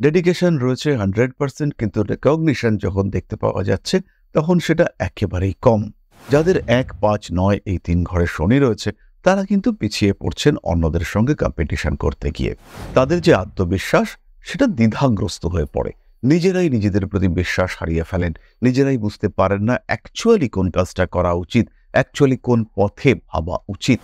Dedication রয়েছে 100%, কিন্তু recognition যখন দেখতে পাওয়া যাচ্ছে তখন সেটা একেবারেই কম। যাদের 1, 5, 9 এই 3 ঘরে শনি রয়েছে তারা কিন্তু পিছিয়ে পড়ছেন অন্যদের সঙ্গে কম্পিটিশন করতে গিয়ে। তাদের যে আত্মবিশ্বাস সেটা দ্বিধাগ্রস্ত হয়ে পড়ে, নিজেরাই নিজেদের প্রতি বিশ্বাস হারিয়ে ফেলেন, নিজেরাই বুঝতে পারেন না অ্যাকচুয়ালি কোন কাজটা করা উচিত, অ্যাকচুয়ালি কোন পথে ভাবা উচিত।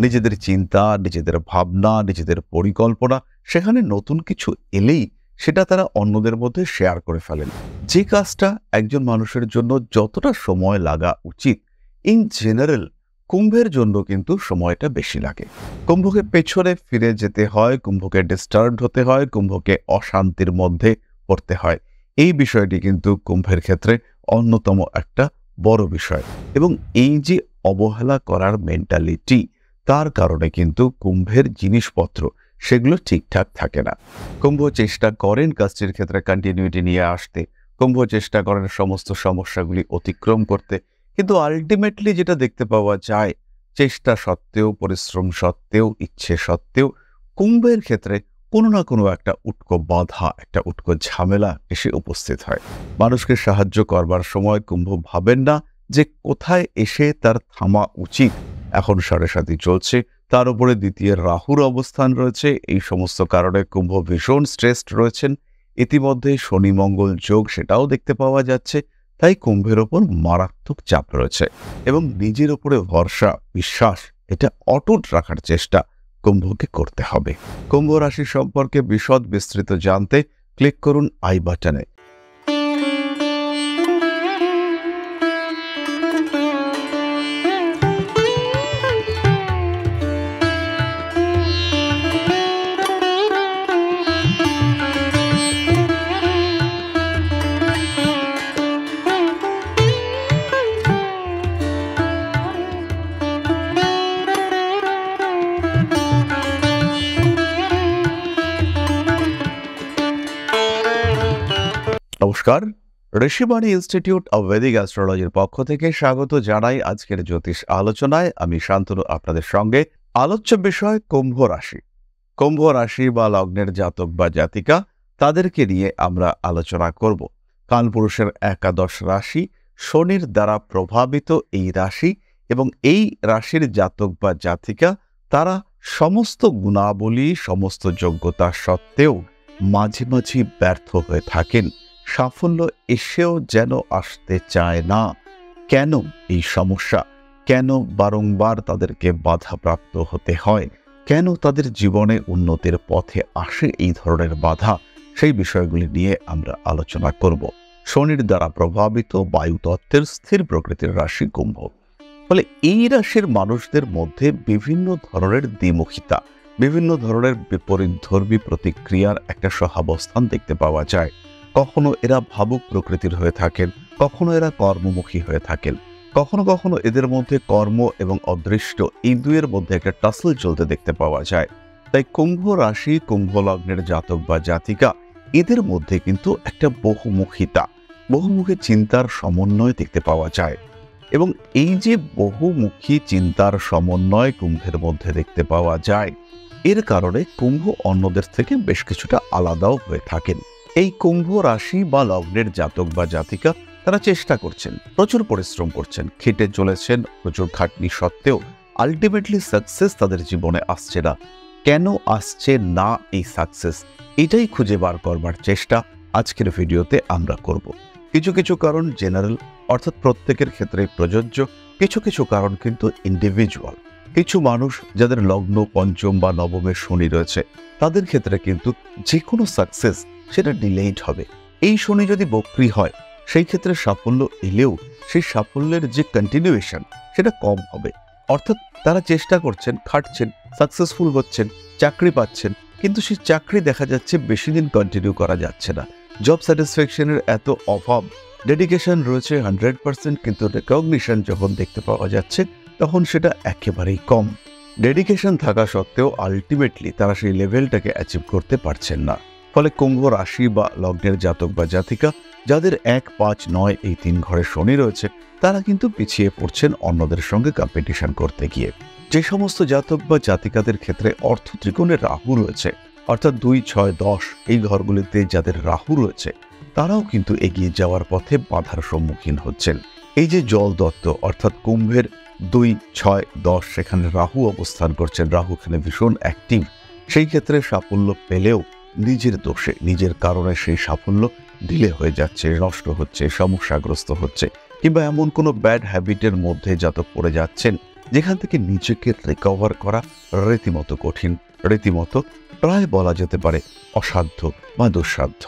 নিজেদের চিন্তা, নিজেদের ভাবনা, নিজেদের পরিকল্পনা সেখানে নতুন কিছু এলেই সেটা তারা অন্যদের মধ্যে শেয়ার করে ফেলেন। যে কাজটা একজন মানুষের জন্য যতটা সময় লাগা উচিত, ইন জেনারেল কুম্ভের জন্য কিন্তু সময়টা বেশি লাগে। কুম্ভকে পেছনে ফিরে যেতে হয়, কুম্ভকে ডিস্টার্বড হতে হয়, কুম্ভকে অশান্তির মধ্যে পড়তে হয়। এই বিষয়টি কিন্তু কুম্ভের ক্ষেত্রে অন্যতম একটা বড় বিষয়, এবং এই যে অবহেলা করার মেন্টালিটি, তার কারণে কিন্তু কুম্ভের জিনিসপত্র সেগুলো ঠিকঠাক থাকে না। কুম্ভ চেষ্টা করেন কাজটির ক্ষেত্রে কন্টিনিউটি নিয়ে আসতে, কুম্ভ চেষ্টা করেন সমস্ত সমস্যাগুলি অতিক্রম করতে, কিন্তু আলটিমেটলি যেটা দেখতে পাওয়া যায়, চেষ্টা সত্ত্বেও, পরিশ্রম সত্ত্বেও, ইচ্ছে সত্ত্বেও কুম্ভের ক্ষেত্রে কোনো না কোনো একটা উটকো বাধা, একটা উটকো ঝামেলা এসে উপস্থিত হয়। মানুষকে সাহায্য করবার সময় কুম্ভ ভাবেন না যে কোথায় এসে তার থামা উচিত। এখন 7.5 চলছে, তার উপরে দ্বিতীয় রাহুর অবস্থান রয়েছে। এই সমস্ত কারণে কুম্ভ ভীষণ স্ট্রেসড রয়েছেন। ইতিমধ্যে শনি মঙ্গল যোগ সেটাও দেখতে পাওয়া যাচ্ছে। তাই কুম্ভের ওপর মারাত্মক চাপ রয়েছে, এবং নিজের উপরে ভরসা, বিশ্বাস এটা অটুট রাখার চেষ্টা কুম্ভকে করতে হবে। কুম্ভ রাশি সম্পর্কে বিশদ বিস্তৃত জানতে ক্লিক করুন আই বাটনে। নমস্কার, ঋষিবাণী ইনস্টিটিউট অব ভেদিক অ্যাস্ট্রোলজির পক্ষ থেকে স্বাগত জানাই আজকের জ্যোতিষ আলোচনায়। আমি শান্তনু আপনাদের সঙ্গে। আলোচ্য বিষয় কুম্ভ রাশি। কুম্ভ রাশি বা লগ্নের জাতক বা জাতিকা, তাদেরকে নিয়ে আমরা আলোচনা করব। কালপুরুষের একাদশ রাশি, শনির দ্বারা প্রভাবিত এই রাশি, এবং এই রাশির জাতক বা জাতিকা তারা সমস্ত গুণাবলী, সমস্ত যোগ্যতা সত্ত্বেও মাঝে মাঝে ব্যর্থ হয়ে থাকেন। সাফল্য এসেও যেন আসতে চায় না। কেন এই সমস্যা? কেন বারংবার তাদেরকে বাধাপ্রাপ্ত হতে হয়? কেন তাদের জীবনে উন্নতির পথে আসে এই ধরনের বাধা? সেই বিষয়গুলি নিয়ে আমরা আলোচনা করব। শনির দ্বারা প্রভাবিত বায়ুতত্ত্বের স্থির প্রকৃতির রাশি কুম্ভ। ফলে এই রাশির মানুষদের মধ্যে বিভিন্ন ধরনের দ্বিমুখিতা, বিভিন্ন ধরনের বিপরীতধর্মী প্রতিক্রিয়ার একটা সহাবস্থান দেখতে পাওয়া যায়। কখনো এরা ভাবুক প্রকৃতির হয়ে থাকেন, কখনো এরা কর্মমুখী হয়ে থাকেন, কখনো কখনো এদের মধ্যে কর্ম এবং অদৃষ্ট এই দুইয়ের মধ্যে একটা টাসল চলতে দেখতে পাওয়া যায়। তাই কুম্ভ রাশি, কুম্ভ লগ্নের জাতক বা জাতিকা, এদের মধ্যে কিন্তু একটা বহুমুখী চিন্তার সমন্বয় দেখতে পাওয়া যায়। এবং এই যে বহুমুখী চিন্তার সমন্বয় কুম্ভের মধ্যে দেখতে পাওয়া যায়, এর কারণে কুম্ভ অন্যদের থেকে বেশ কিছুটা আলাদাও হয়ে থাকেন। এই কুম্ভ রাশি বা লগ্নের জাতক বা জাতিকা তারা চেষ্টা করছেন, প্রচুর পরিশ্রম করছেন, খেটে চলেছেন, প্রচুর খাটনি সত্ত্বেও আলটিমেটলি সাকসেস তাদের জীবনে আসছে না। কেন আসছে না এই সাকসেস, এটাই খুঁজে বার করবার চেষ্টা আজকের ভিডিওতে আমরা করব। কিছু কিছু কারণ জেনারেল, অর্থাৎ প্রত্যেকের ক্ষেত্রে প্রযোজ্য। কিছু কিছু কারণ কিন্তু ইন্ডিভিজুয়াল। কিছু মানুষ যাদের লগ্ন পঞ্চম বা নবমে শনি রয়েছে, তাদের ক্ষেত্রে কিন্তু যে কোনো সাকসেস সেটা ডিলেইড হবে। এই শনি যদি বক্রী হয়, সেই ক্ষেত্রে সাফল্য এলেও সেই সাফল্যের যে কন্টিনিউয়েশন সেটা কম হবে। অর্থাৎ তারা চেষ্টা করছেন, খাটছেন, সাকসেসফুল হচ্ছেন, চাকরি পাচ্ছেন, কিন্তু সেই চাকরি দেখা যাচ্ছে বেশি দিন কন্টিনিউ করা যাচ্ছে না। জব স্যাটিসফ্যাকশনের এত অভাব। ডেডিকেশন রয়েছে 100%, কিন্তু রেকগনিশন যখন দেখতে পাওয়া যাচ্ছে তখন সেটা একেবারেই কম। ডেডিকেশন থাকা সত্ত্বেও আলটিমেটলি তারা সেই লেভেলটাকে অ্যাচিভ করতে পারছেন না। ফলে কুম্ভ রাশি বা লগ্নের জাতক বা জাতিকা যাদের 1, 5, 9 এই 3 ঘরে শনি রয়েছে, তারা কিন্তু পিছিয়ে পড়ছেন অন্যদের সঙ্গে কম্পিটিশন করতে গিয়ে। যে সমস্ত জাতক বা জাতিকাদের ক্ষেত্রে অর্থ ত্রিকোণে রাহু রয়েছে, অর্থাৎ 2, 6, 10 এই ঘরগুলিতে যাদের রাহু রয়েছে তারাও কিন্তু এগিয়ে যাওয়ার পথে বাধার সম্মুখীন হচ্ছেন। এই যে জল দত্ত অর্থাৎ কুম্ভের 2, 6, 10 সেখানে রাহু অবস্থান করছেন, রাহু এখানে ভীষণ অ্যাক্টিভ, সেই ক্ষেত্রে সাফল্য পেলেও নিজের দোষে নিজের কারণে সেই সাফল্য ডিলে হয়ে যাচ্ছে, নষ্ট হচ্ছে, সমস্যাগ্রস্ত হচ্ছে, কিংবা এমন কোনো ব্যাড হ্যাবিটের মধ্যে জাতক পড়ে যাচ্ছেন যেখান থেকে নিজেকে রিকভার করা রীতিমতো কঠিন, রীতিমতো প্রায় বলা যেতে পারে অসাধ্য বা দুঃসাধ্য।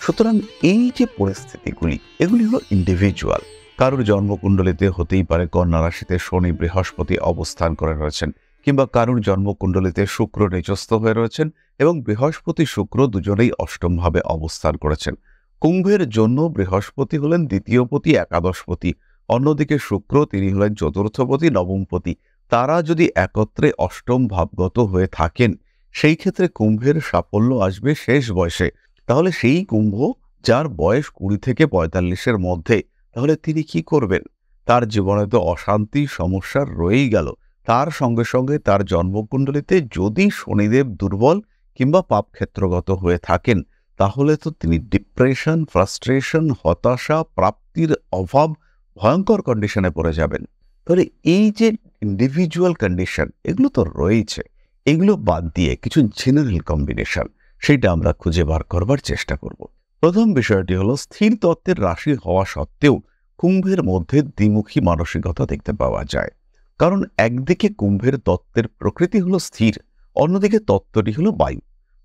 সুতরাং এই যে পরিস্থিতিগুলি এগুলি হলো ইন্ডিভিজুয়াল। কারোর জন্মকুণ্ডলিতে হতেই পারে কন্যা রাশিতে শনি বৃহস্পতি অবস্থান করে রয়েছেন, কিংবা কারোর জন্মকুণ্ডলিতে শুক্র নিচস্থ হয়ে রয়েছেন এবং বৃহস্পতি শুক্র দুজনেই অষ্টমভাবে অবস্থান করেছেন। কুম্ভের জন্য বৃহস্পতি হলেন দ্বিতীয়পতি, একাদশপতি, অন্যদিকে শুক্র তিনি হলেন চতুর্থপতি, নবমপতি। তারা যদি একত্রে অষ্টম ভাবগত হয়ে থাকেন সেই ক্ষেত্রে কুম্ভের সাফল্য আসবে শেষ বয়সে। তাহলে সেই কুম্ভ যার বয়স 20 থেকে 45-এর মধ্যে, তাহলে তিনি কি করবেন? তার জীবনে তো অশান্তি সমস্যা রয়েই গেল, তার সঙ্গে সঙ্গে তার জন্মকুণ্ডলিতে যদি শনিদেব দুর্বল কিংবা পাপক্ষেত্রগত হয়ে থাকেন তাহলে তো তিনি ডিপ্রেশন, ফ্রাস্ট্রেশন, হতাশা, প্রাপ্তির অভাব, ভয়ঙ্কর কন্ডিশনে পড়ে যাবেন। তাহলে এই যে ইন্ডিভিজুয়াল কন্ডিশন এগুলো তো রয়েছে, এগুলো বাদ দিয়ে কিছু জেনারেল কম্বিনেশন সেইটা আমরা খুঁজে বার করবার চেষ্টা করব। প্রথম বিষয়টি হলো স্থির তত্ত্বের রাশি হওয়া সত্ত্বেও কুম্ভের মধ্যে দ্বিমুখী মানসিকতা দেখতে পাওয়া যায়। কারণ একদিকে কুম্ভের তত্ত্বের প্রকৃতি হলো স্থির, অন্যদিকে তত্ত্বটি হলো বায়ু।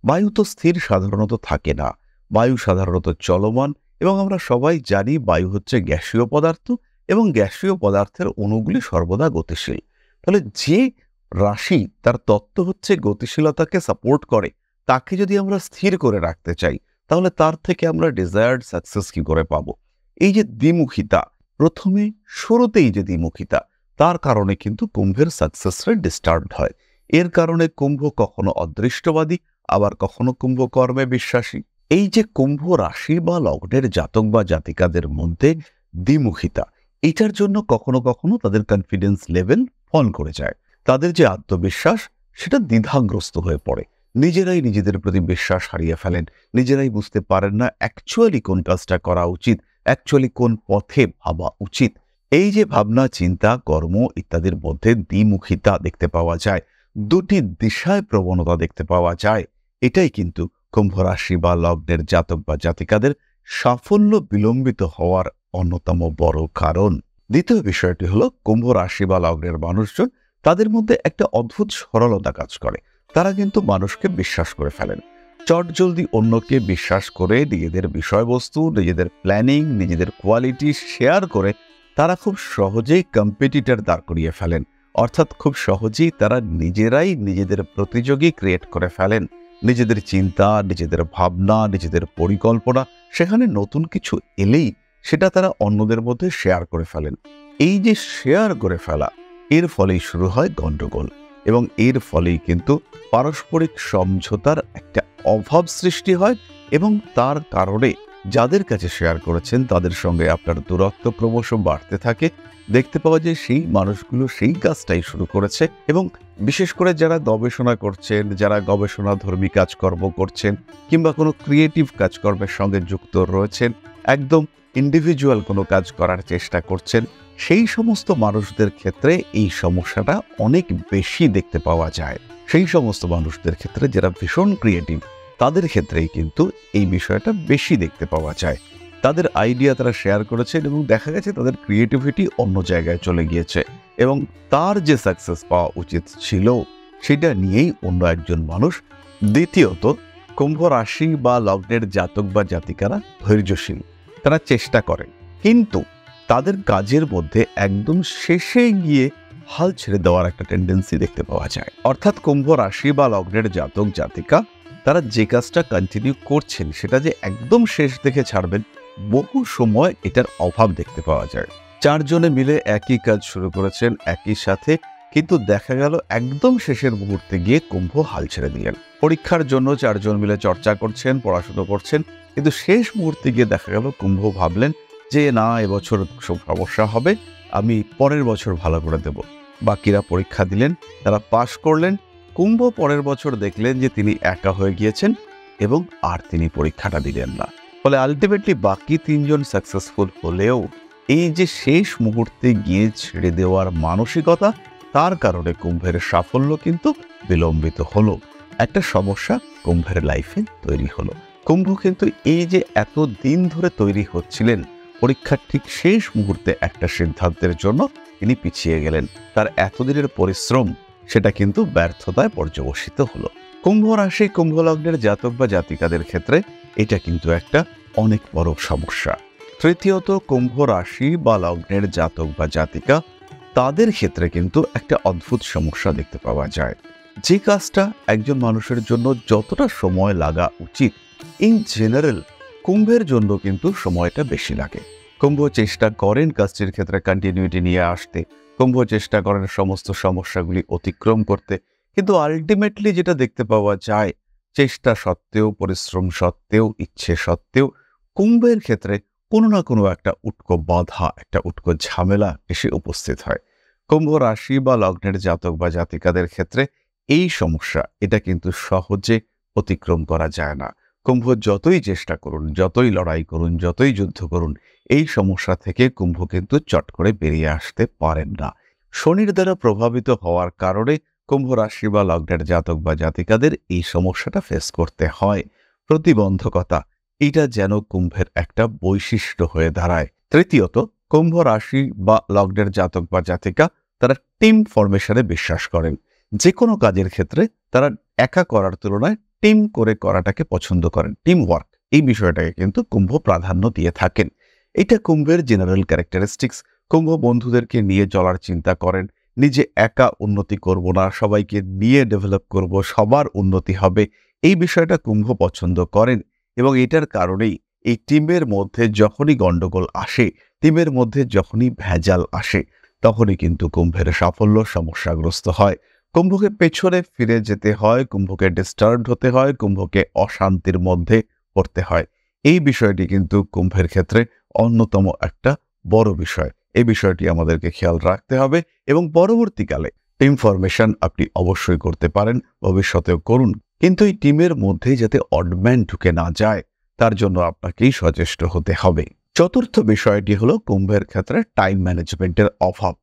বায়ু তো স্থির সাধারণত থাকে না, বায়ু সাধারণত চলমান, এবং আমরা সবাই জানি বায়ু হচ্ছে গ্যাসীয় পদার্থ এবং গ্যাসীয় পদার্থের অণুগুলি সর্বদা গতিশীল। তাহলে যে রাশি তার তত্ত্ব হচ্ছে গতিশীলতাকে সাপোর্ট করে, তাকে যদি আমরা স্থির করে রাখতে চাই তাহলে তার থেকে আমরা ডিজায়ার্ড সাকসেস কি করে পাবো? এই যে দ্বিমুখিতা, প্রথমে শুরুতেই যে দ্বিমুখিতা, তার কারণে কিন্তু কুম্ভের সাকসেস রেট ডিস্টার্বড হয়। এর কারণে কুম্ভ কখনো অদৃষ্টবাদী, আবার কখনো কুম্ভ কর্মে বিশ্বাসী। এই যে কুম্ভ রাশি বা লগ্নের জাতক বা জাতিকাদের মধ্যে দ্বিমুখিতা, এটার জন্য কখনো কখনো তাদের কনফিডেন্স লেভেল ফল করে যায়, তাদের যে আত্মবিশ্বাস সেটা দ্বিধাগ্রস্ত হয়ে পড়ে, নিজেরাই নিজেদের প্রতি বিশ্বাস হারিয়ে ফেলেন, নিজেরাই বুঝতে পারেন না অ্যাকচুয়ালি কোন কাজটা করা উচিত, অ্যাকচুয়ালি কোন পথে ভাবা উচিত। এই যে ভাবনা, চিন্তা, কর্ম ইত্যাদির মধ্যে দ্বিমুখিতা দেখতে পাওয়া যায়, দুটি দিশায় প্রবণতা দেখতে পাওয়া যায়, এটাই কিন্তু কুম্ভ রাশি বা লগ্নের জাতক বা জাতিকাদের সাফল্য বিলম্বিত হওয়ার অন্যতম বড় কারণ। দ্বিতীয় বিষয়টি হলো কুম্ভ রাশি বা লগ্নের মানুষজন, তাদের মধ্যে একটা অদ্ভুত সরলতা কাজ করে। তারা কিন্তু মানুষকে বিশ্বাস করে ফেলেন, চটজলদি অন্যকে বিশ্বাস করে নিজেদের বিষয়বস্তু, নিজেদের প্ল্যানিং, নিজেদের কোয়ালিটি শেয়ার করে তারা খুব সহজেই কম্পিটিটর দাঁড় করিয়ে ফেলেন। অর্থাৎ খুব সহজেই তারা নিজেরাই নিজেদের প্রতিযোগী ক্রিয়েট করে ফেলেন। নিজেদের চিন্তা, নিজেদের ভাবনা, নিজেদের পরিকল্পনা সেখানে নতুন কিছু এলেই সেটা তারা অন্যদের মধ্যে শেয়ার করে ফেলেন। এই যে শেয়ার করে ফেলা, এর ফলেই শুরু হয় গণ্ডগোল, এবং এর ফলেই কিন্তু পারস্পরিক সমঝোতার একটা অভাব সৃষ্টি হয়, এবং তার কারণে যাদের কাছে শেয়ার করেছেন তাদের সঙ্গে আপনার দূরত্ব ক্রমশ বাড়তে থাকে। দেখতে পাওয়া যায় সেই মানুষগুলো সেই কাজটাই শুরু করেছে, এবং বিশেষ করে যারা গবেষণা করছেন, যারা গবেষণাধর্মী কাজকর্ম করছেন, কিংবা কোনো ক্রিয়েটিভ কাজকর্মের সঙ্গে যুক্ত রয়েছেন, একদম ইন্ডিভিজুয়াল কোনো কাজ করার চেষ্টা করছেন, সেই সমস্ত মানুষদের ক্ষেত্রে এই সমস্যাটা অনেক বেশি দেখতে পাওয়া যায়। সেই সমস্ত মানুষদের ক্ষেত্রে যারা ভীষণ ক্রিয়েটিভ, তাদের ক্ষেত্রেই কিন্তু এই বিষয়টা বেশি দেখতে পাওয়া যায়। তাদের আইডিয়া তারা শেয়ার করেছেন এবং দেখা গেছে তাদের ক্রিয়েটিভিটি অন্য জায়গায় চলে গিয়েছে, এবং তার যে সাকসেস পাওয়া উচিত ছিল সেটা নিয়েই অন্য একজন মানুষ। দ্বিতীয়ত, কুম্ভ রাশি বা লগ্নের জাতক বা জাতিকারা ধৈর্যশীল, তারা চেষ্টা করেন, কিন্তু তাদের কাজের মধ্যে একদম শেষে গিয়ে হাল ছেড়ে দেওয়ার একটা টেন্ডেন্সি দেখতে পাওয়া যায়। অর্থাৎ কুম্ভ রাশি বা লগ্নের জাতক জাতিকা তারা যে কাজটা কন্টিনিউ করছেন সেটা যে একদম শেষ দেখে ছাড়বেন, বহু সময় এটার অভাব দেখতে পাওয়া যায়। 4 জনে মিলে একই কাজ শুরু করেছেন একই সাথে, কিন্তু দেখা গেল একদম শেষের মুহূর্তে গিয়ে কুম্ভ হাল ছেড়ে দিলেন। পরীক্ষার জন্য 4 জন মিলে চর্চা করছেন, পড়াশোনা করছেন, কিন্তু শেষ মুহূর্তে গিয়ে দেখা গেল কুম্ভ ভাবলেন যে না, এবছর সব সমস্যা হবে, আমি পরের বছর ভালো করে দেব। বাকিরা পরীক্ষা দিলেন, তারা পাশ করলেন, কুম্ভ পরের বছর দেখলেন যে তিনি একা হয়ে গিয়েছেন এবং আর তিনি পরীক্ষাটা দিলেন না। ফলে আলটিমেটলি বাকি 3 জন সাকসেসফুল হলেও এই যে শেষ মুহূর্তে গিয়ে ছেড়ে দেওয়ার মানসিকতা, তার কারণে কুম্ভের সাফল্য কিন্তু বিলম্বিত হলো। একটা সমস্যা কুম্ভের লাইফে তৈরি হলো। কুম্ভ কিন্তু এই যে এত দিন ধরে তৈরি হচ্ছিলেন, পরীক্ষার ঠিক শেষ মুহূর্তে একটা সিদ্ধান্তের জন্য তিনি পিছিয়ে গেলেন। তার এতদিনের পরিশ্রম সেটা কিন্তু ব্যর্থতায় পর্যবসিত হলো। কুম্ভ রাশি, কুম্ভ লগ্নের জাতক বা জাতিকাদের ক্ষেত্রে এটা কিন্তু একটা অনেক বড় সমস্যা। তৃতীয়ত, কুম্ভ রাশি বা লগ্নের জাতক বা জাতিকা, তাদের ক্ষেত্রে কিন্তু একটা অদ্ভুত সমস্যা দেখতে পাওয়া যায়। যে কাজটা একজন মানুষের জন্য যতটা সময় লাগা উচিত, ইন জেনারেল কুম্ভের জন্য কিন্তু সময়টা বেশি লাগে। কুম্ভ চেষ্টা করেন কাজটির ক্ষেত্রে কন্টিনিউটি নিয়ে আসতে, কুম্ভ চেষ্টা করেন সমস্ত সমস্যাগুলি অতিক্রম করতে, কিন্তু আলটিমেটলি যেটা দেখতে পাওয়া যায়, চেষ্টা সত্ত্বেও, পরিশ্রম সত্ত্বেও, ইচ্ছে সত্ত্বেও কুম্ভের ক্ষেত্রে কোনো না কোনো একটা উটকো বাধা, একটা উটকো ঝামেলা এসে উপস্থিত হয়। কুম্ভ রাশি বা লগ্নের জাতক বা জাতিকাদের ক্ষেত্রে এই সমস্যা, এটা কিন্তু সহজে অতিক্রম করা যায় না। কুম্ভ যতই চেষ্টা করুন, যতই লড়াই করুন, যতই যুদ্ধ করুন, এই সমস্যা থেকে কুম্ভ কিন্তু চট করে বেরিয়ে আসতে পারেন না। শনির দ্বারা প্রভাবিত হওয়ার কারণে কুম্ভ রাশি বা লগ্নের জাতক বা জাতিকাদের এই সমস্যাটা ফেস করতে হয়। প্রতিবন্ধকতা, এটা যেন কুম্ভের একটা বৈশিষ্ট্য হয়ে দাঁড়ায়। তৃতীয়ত, কুম্ভ রাশি বা লগ্নের জাতক বা জাতিকা, তারা টিম ফরমেশনে বিশ্বাস করেন। যে কোনো কাজের ক্ষেত্রে তারা একা করার তুলনায় টিম করে করাটাকে পছন্দ করেন। টিম ওয়ার্ক, এই বিষয়টাকে কিন্তু কুম্ভ প্রাধান্য দিয়ে থাকেন। এটা কুম্ভের জেনারেল ক্যারেক্টারিস্টিক্স। কুম্ভ বন্ধুদেরকে নিয়ে চলার চিন্তা করেন। নিজে একা উন্নতি করব না, সবাইকে নিয়ে ডেভেলপ করব, সবার উন্নতি হবে, এই বিষয়টা কুম্ভ পছন্দ করেন। এবং এটার কারণেই এই টিমের মধ্যে যখনই গন্ডগোল আসে, টিমের মধ্যে যখনই ভেজাল আসে, তখনই কিন্তু কুম্ভের সাফল্য সমস্যাগ্রস্ত হয়। কুম্ভকে পেছনে ফিরে যেতে হয়, কুম্ভকে ডিস্টার্বড হতে হয়, কুম্ভকে অশান্তির মধ্যে পড়তে হয়। এই বিষয়টি কিন্তু কুম্ভের ক্ষেত্রে অন্যতম একটা বড় বিষয়। এই বিষয়টি আমাদেরকে খেয়াল রাখতে হবে এবং পরবর্তীকালে টিম ফরমেশন আপনি অবশ্যই করতে পারেন, ভবিষ্যতেও করুন, কিন্তু এই টিমের মধ্যে যাতে অডম্যান ঢুকে না যায়, তার জন্য আপনাকেই সচেষ্ট হতে হবে। চতুর্থ বিষয়টি হলো কুম্ভের ক্ষেত্রে টাইম ম্যানেজমেন্টের অভাব।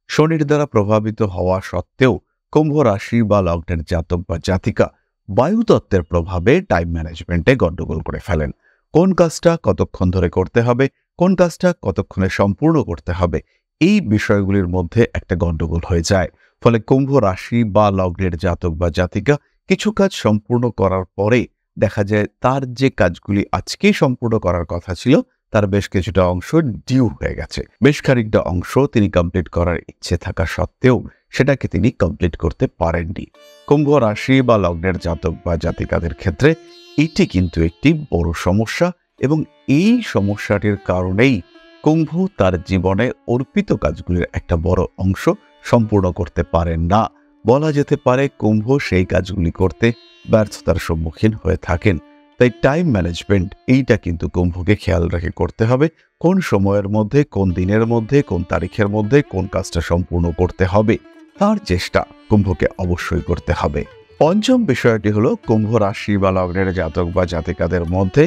শনির দ্বারা প্রভাবিত হওয়া সত্ত্বেও কুম্ভ রাশি বা লগ্নের জাতক বা জাতিকা বায়ুতত্ত্বের প্রভাবে টাইম ম্যানেজমেন্টে গন্ডগোল করে ফেলেন। কোন কাজটা কতক্ষণ ধরে করতে হবে, কোন কাজটা কতক্ষণে সম্পূর্ণ করতে হবে, এই বিষয়গুলির মধ্যে একটা গন্ডগোল হয়ে যায়। ফলে কুম্ভ রাশি বা লগ্নের জাতক বা জাতিকা কিছু কাজ সম্পূর্ণ করার পরে দেখা যায় তার যে কাজগুলি আজকেই সম্পূর্ণ করার কথা ছিল, তার বেশ কিছুটা অংশ ডিউ হয়ে গেছে। বেশ খানিকটা অংশ তিনি কমপ্লিট করার ইচ্ছে থাকা সত্ত্বেও সেটাকে তিনি কমপ্লিট করতে পারেননি। কুম্ভ রাশি বা লগ্নের জাতক বা জাতিকাদের ক্ষেত্রে এটি কিন্তু একটি বড় সমস্যা এবং এই সমস্যাটির কারণেই কুম্ভ তার জীবনে অর্পিত কাজগুলির একটা বড় অংশ সম্পূর্ণ করতে পারেন না। বলা যেতে পারে কুম্ভ সেই কাজগুলি করতে ব্যর্থতার সম্মুখীন হয়ে থাকেন। তাই টাইম ম্যানেজমেন্ট, এইটা কিন্তু কুম্ভকে খেয়াল রেখে করতে হবে। কোন সময়ের মধ্যে, কোন দিনের মধ্যে, কোন তারিখের মধ্যে কোন কাজটা সম্পূর্ণ করতে হবে, তার চেষ্টা কুম্ভকে অবশ্যই করতে হবে। পঞ্চম বিষয়টি হলো কুম্ভ রাশি বা লগ্নের জাতক বা জাতিকাদের মধ্যে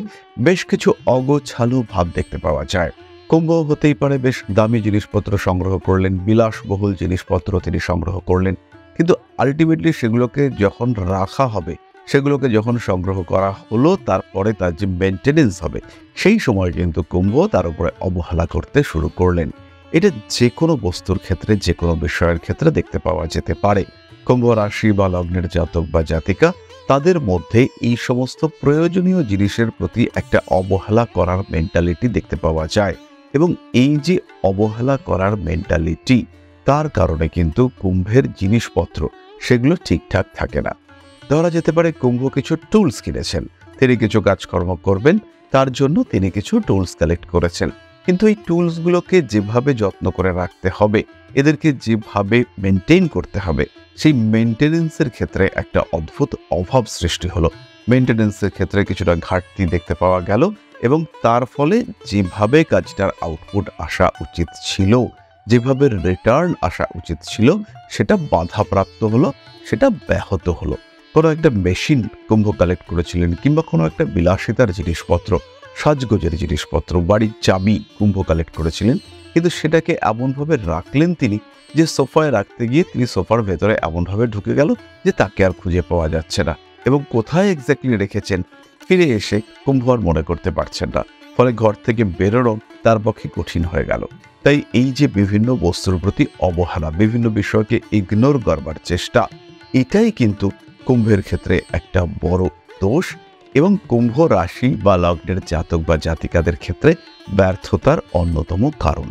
বেশ কিছু অগোছালো ভাব দেখতে পাওয়া যায়। কুম্ভ হতেই পারে বেশ দামি জিনিসপত্র সংগ্রহ করলেন, বিলাসবহুল জিনিসপত্র তিনি সংগ্রহ করলেন, কিন্তু আলটিমেটলি সেগুলোকে যখন রাখা হবে, সেগুলোকে যখন সংগ্রহ করা হলো, তারপরে তার যে মেনটেনেন্স হবে, সেই সময় কিন্তু কুম্ভ তার উপরে অবহেলা করতে শুরু করলেন। এটা যে কোনো বস্তুর ক্ষেত্রে, যে কোনো বিষয়ের ক্ষেত্রে দেখতে পাওয়া যেতে পারে। কুম্ভ রাশি বা লগ্নের জাতক বা জাতিকা, তাদের মধ্যে এই সমস্ত প্রয়োজনীয় জিনিসের প্রতি একটা অবহেলা করার মেন্টালিটি দেখতে পাওয়া যায় এবং এই যে অবহেলা করার মেন্টালিটি, তার কারণে কিন্তু কুম্ভের জিনিসপত্র সেগুলো ঠিকঠাক থাকে না। ধরা যেতে পারে কুম্ভ কিছু টুলস কিনেছেন, তিনি কিছু কাজকর্ম করবেন, তার জন্য তিনি কিছু টুলস কালেক্ট করেছেন, কিন্তু এই টুলসগুলোকে যেভাবে যত্ন করে রাখতে হবে, এদেরকে যেভাবে মেনটেন করতে হবে, সেই মেনটেনেন্সের ক্ষেত্রে একটা অদ্ভুত অভাব সৃষ্টি হলো। মেনটেনেন্সের ক্ষেত্রে কিছুটা ঘাটতি দেখতে পাওয়া গেল এবং তার ফলে যেভাবে কাজটার আউটপুট আসা উচিত ছিল, যেভাবে রিটার্ন আসা উচিত ছিল সেটা বাধাপ্রাপ্ত হলো, সেটা ব্যাহত হলো। কোনো একটা মেশিন কুম্ভ কালেক্ট করেছিলেন, কিংবা কোনো একটা বিলাসিতার জিনিসপত্র, সাজগোজের জিনিসপত্র, বাড়ির চাবি কুম্ভ কালেক্ট করেছিলেন, কিন্তু সেটাকে এমনভাবে রাখলেন তিনি যে সোফায় রাখতে গিয়ে তিনি সোফার ভেতরে এমনভাবে ঢুকে গেল যে তাকে আর খুঁজে পাওয়া যাচ্ছে না, এবং কোথায় এক্স্যাক্টলি রেখেছেন ফিরে এসে কুম্ভ আর মনে করতে পারছেন না। ফলে ঘর থেকে বেরোনো তার পক্ষে কঠিন হয়ে গেল। তাই এই যে বিভিন্ন বস্তুর প্রতি অবহেলা, বিভিন্ন বিষয়কে ইগনোর করবার চেষ্টা, এটাই কিন্তু কুম্ভের ক্ষেত্রে একটা বড় দোষ, এবং কুম্ভ রাশি বা লগ্নের জাতক বা জাতিকাদের ক্ষেত্রে ব্যর্থতার অন্যতম কারণ।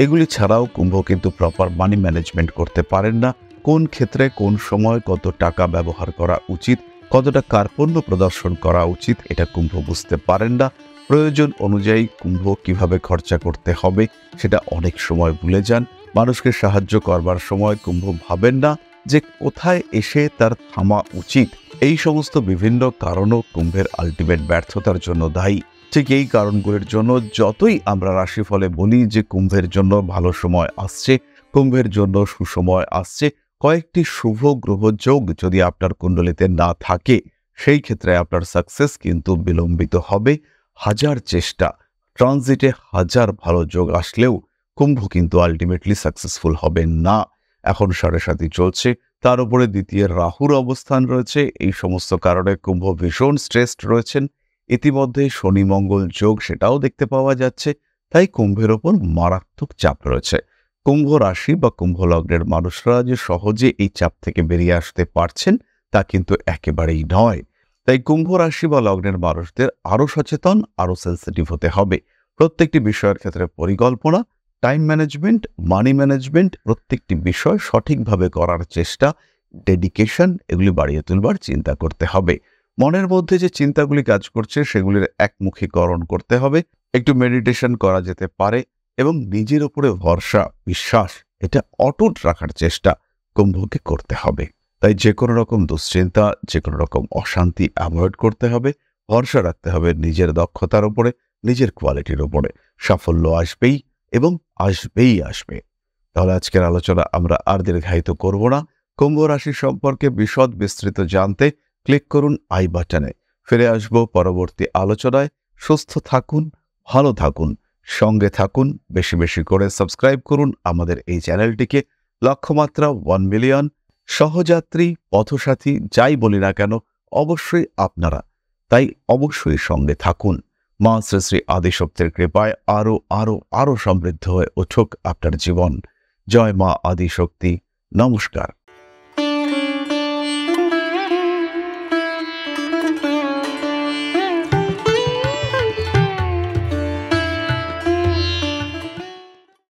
এগুলি ছাড়াও কুম্ভ কিন্তু প্রপার মানি ম্যানেজমেন্ট করতে পারেন না। কোন ক্ষেত্রে কোন সময় কত টাকা ব্যবহার করা উচিত, কতটা কার্পণ্য প্রদর্শন করা উচিত, এটা কুম্ভ বুঝতে পারেন না। প্রয়োজন অনুযায়ী কুম্ভ কিভাবে খরচা করতে হবে সেটা অনেক সময় ভুলে যান। মানুষকে সাহায্য করবার সময় কুম্ভ ভাবেন না যে কোথায় এসে তার থামা উচিত। এই সমস্ত বিভিন্ন কারণও কুম্ভের আলটিমেট ব্যর্থতার জন্য দায়ী। ঠিক এই কারণগুলির জন্য যতই আমরা রাশিফলে বলি যে কুম্ভের জন্য ভালো সময় আসছে, কুম্ভের জন্য সুসময় আসছে, কয়েকটি শুভ গ্রহযোগ যদি আপনার কুণ্ডলিতে না থাকে, সেই ক্ষেত্রে আপনার সাকসেস কিন্তু বিলম্বিত হবে। হাজার চেষ্টা, ট্রানজিটে হাজার ভালো যোগ আসলেও কুম্ভ কিন্তু আলটিমেটলি সাকসেসফুল হবে না। এখন 7.5 চলছে, তার উপরে দ্বিতীয় রাহুর অবস্থান রয়েছে। এই সমস্ত কারণে কুম্ভ ভীষণ স্ট্রেসড রয়েছেন। ইতিমধ্যে শনি মঙ্গল যোগ সেটাও দেখতে পাওয়া যাচ্ছে। তাই কুম্ভের ওপর মারাত্মক চাপ রয়েছে। কুম্ভ রাশি বা কুম্ভ লগ্নের মানুষরা যে সহজে এই চাপ থেকে বেরিয়ে আসতে পারছেন তা কিন্তু একেবারেই নয়। তাই কুম্ভ রাশি বা লগ্নের মানুষদের আরও সচেতন, আরও সেন্সিটিভ হতে হবে। প্রত্যেকটি বিষয়ের ক্ষেত্রে পরিকল্পনা, টাইম ম্যানেজমেন্ট, মানি ম্যানেজমেন্ট, প্রত্যেকটি বিষয় সঠিকভাবে করার চেষ্টা, ডেডিকেশন, এগুলি বাড়িয়ে তুলবার চিন্তা করতে হবে। মনের মধ্যে যে চিন্তাগুলি কাজ করছে সেগুলির একমুখীকরণ করতে হবে। একটু মেডিটেশন করা যেতে পারে, এবং নিজের উপরে ভরসা, বিশ্বাস, এটা অটুট রাখার চেষ্টা কুম্ভকে করতে হবে। তাই যে কোনো রকম দুশ্চিন্তা, যে কোনো রকম অশান্তি অ্যাভয়েড করতে হবে। ভরসা রাখতে হবে নিজের দক্ষতার উপরে, নিজের কোয়ালিটির উপরে। সাফল্য আসবেই, এবং আসবেই আসবে। তাহলে আজকের আলোচনা আমরা আর দীর্ঘায়িত করব না। কুম্ভ রাশি সম্পর্কে বিশদ বিস্তৃত জানতে ক্লিক করুন আই বাটনে। ফিরে আসব পরবর্তী আলোচনায়। সুস্থ থাকুন, ভালো থাকুন, সঙ্গে থাকুন। বেশি বেশি করে সাবস্ক্রাইব করুন আমাদের এই চ্যানেলটিকে। লক্ষ্যমাত্রা 1 মিলিয়ন। সহযাত্রী, পথসাথী, যাই বলি না কেন, অবশ্যই আপনারা। তাই অবশ্যই সঙ্গে থাকুন। মা শ্রী শ্রী আদিশক্তির কৃপায় আরো আরো আরো সমৃদ্ধ হয়ে উঠুক আপনার জীবন। জয় মা আদিশক্তি। নমস্কার।